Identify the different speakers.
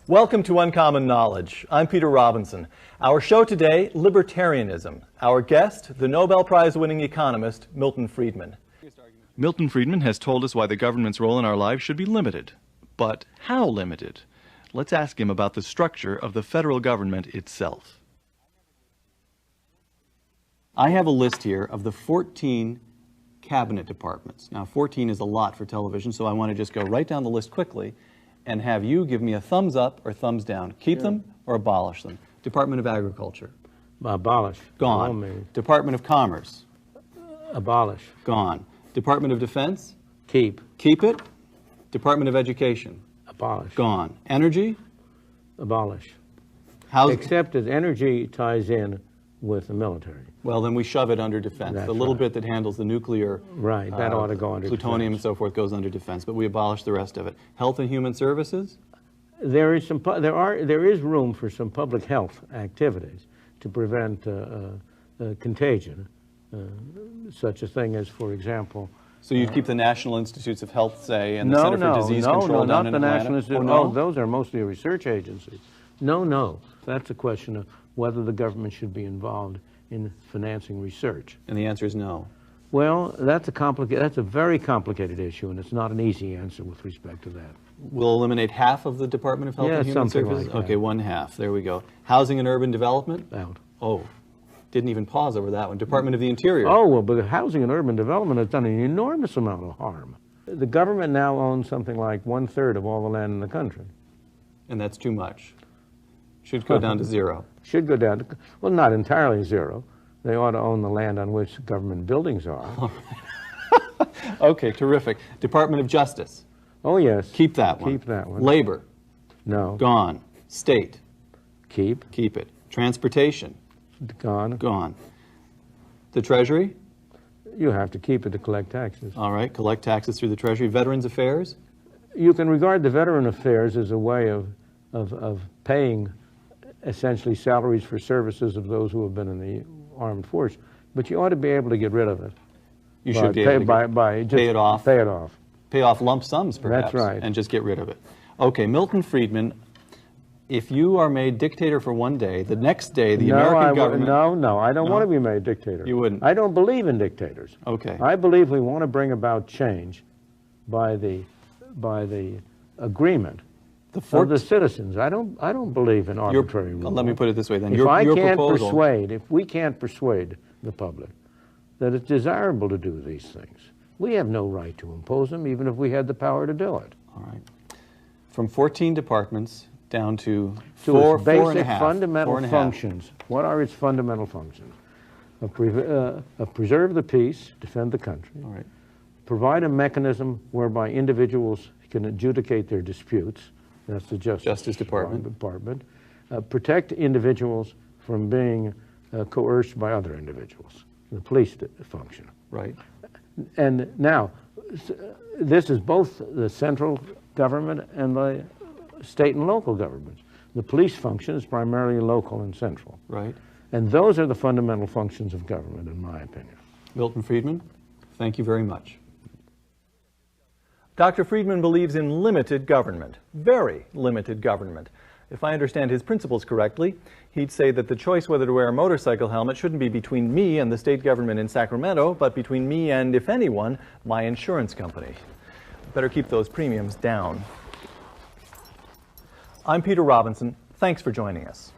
Speaker 1: Welcome to Uncommon Knowledge. I'm Peter Robinson. Our show today, Libertarianism. Our guest, the Nobel Prize-winning economist, Milton Friedman. Milton Friedman has told us why the government's role in our lives should be limited. But how limited? Let's ask him about the structure of the federal government itself. I have a list here of the 14 cabinet departments. Now, 14 is a lot for television, so I want to just go right down the list quickly and have you give me a thumbs up or thumbs down. Keep them or abolish them. Department of Agriculture.
Speaker 2: Abolish.
Speaker 1: Gone. Department of Commerce.
Speaker 2: Abolish.
Speaker 1: Gone. Department of Defense.
Speaker 2: Keep.
Speaker 1: Keep it. Department of Education.
Speaker 2: Abolish.
Speaker 1: Gone. Energy.
Speaker 2: Abolish.
Speaker 1: Housing.
Speaker 2: Except that energy ties in with the military.
Speaker 1: Well, then we shove it under defense.
Speaker 2: That's
Speaker 1: the little
Speaker 2: right.
Speaker 1: bit that handles the nuclear,
Speaker 2: Right, that ought to go under
Speaker 1: plutonium
Speaker 2: defense.
Speaker 1: and so forth goes under defense, but we abolish the rest of it. Health and Human Services?
Speaker 2: There is room for some public health activities to prevent contagion, such a thing as, for example.
Speaker 1: So you'd keep the National Institutes of Health, say, and the Center for Disease Control down
Speaker 2: not
Speaker 1: in
Speaker 2: the
Speaker 1: Atlanta?
Speaker 2: National Institute.
Speaker 1: No?
Speaker 2: Oh, those are mostly research agencies. No. That's a question of whether the government should be involved in financing research.
Speaker 1: And the answer is no.
Speaker 2: Well, that's a very complicated issue, and it's not an easy answer with respect to that.
Speaker 1: We'll eliminate half of the Department of Health and Human
Speaker 2: something
Speaker 1: Services?
Speaker 2: like that.
Speaker 1: Okay, one half. There we go. Housing and Urban Development?
Speaker 2: Out.
Speaker 1: Oh, didn't even pause over that one. Department of the Interior?
Speaker 2: Oh, well, but housing and urban development has done an enormous amount of harm. The government now owns something like 1/3 of all the land in the country.
Speaker 1: And that's too much. Should go down to zero.
Speaker 2: Should go down to, well, not entirely zero. They ought to own the land on which government buildings are.
Speaker 1: Okay, terrific. Department of Justice?
Speaker 2: Oh, yes.
Speaker 1: Keep that one.
Speaker 2: Keep that one.
Speaker 1: Labor?
Speaker 2: No.
Speaker 1: Gone. State?
Speaker 2: Keep.
Speaker 1: Keep it. Transportation?
Speaker 2: Gone.
Speaker 1: Gone. The Treasury?
Speaker 2: You have to keep it to collect taxes.
Speaker 1: All right, collect taxes through the Treasury. Veterans Affairs?
Speaker 2: You can regard the veteran affairs as a way of paying essentially salaries for services of those who have been in the armed force, but you ought to be able to get rid of it.
Speaker 1: You should be able to pay it off.
Speaker 2: Pay it off.
Speaker 1: Pay off lump sums, perhaps.
Speaker 2: That's right.
Speaker 1: And just get rid of it. Okay, Milton Friedman, if you are made dictator for one day, the next day the American government...
Speaker 2: No, I don't want to be made dictator.
Speaker 1: You wouldn't?
Speaker 2: I don't believe in dictators.
Speaker 1: Okay.
Speaker 2: I believe we want to bring about change by the agreement of the citizens. I don't believe in arbitrary rule.
Speaker 1: Let me put it this way then.
Speaker 2: If we can't persuade the public that it's desirable to do these things, we have no right to impose them, even if we had the power to do it.
Speaker 1: All right. From 14 departments down to
Speaker 2: its basic fundamental functions. What are its fundamental functions? Preserve the peace, defend the country.
Speaker 1: All right.
Speaker 2: Provide a mechanism whereby individuals can adjudicate their disputes. That's the Justice Department. Protect individuals from being coerced by other individuals. The police function.
Speaker 1: Right.
Speaker 2: And now, this is both the central government and the state and local governments. The police function is primarily local and central.
Speaker 1: Right.
Speaker 2: And those are the fundamental functions of government, in my opinion.
Speaker 1: Milton Friedman, thank you very much. Dr. Friedman believes in limited government, very limited government. If I understand his principles correctly, he'd say that the choice whether to wear a motorcycle helmet shouldn't be between me and the state government in Sacramento, but between me and, if anyone, my insurance company. Better keep those premiums down. I'm Peter Robinson. Thanks for joining us.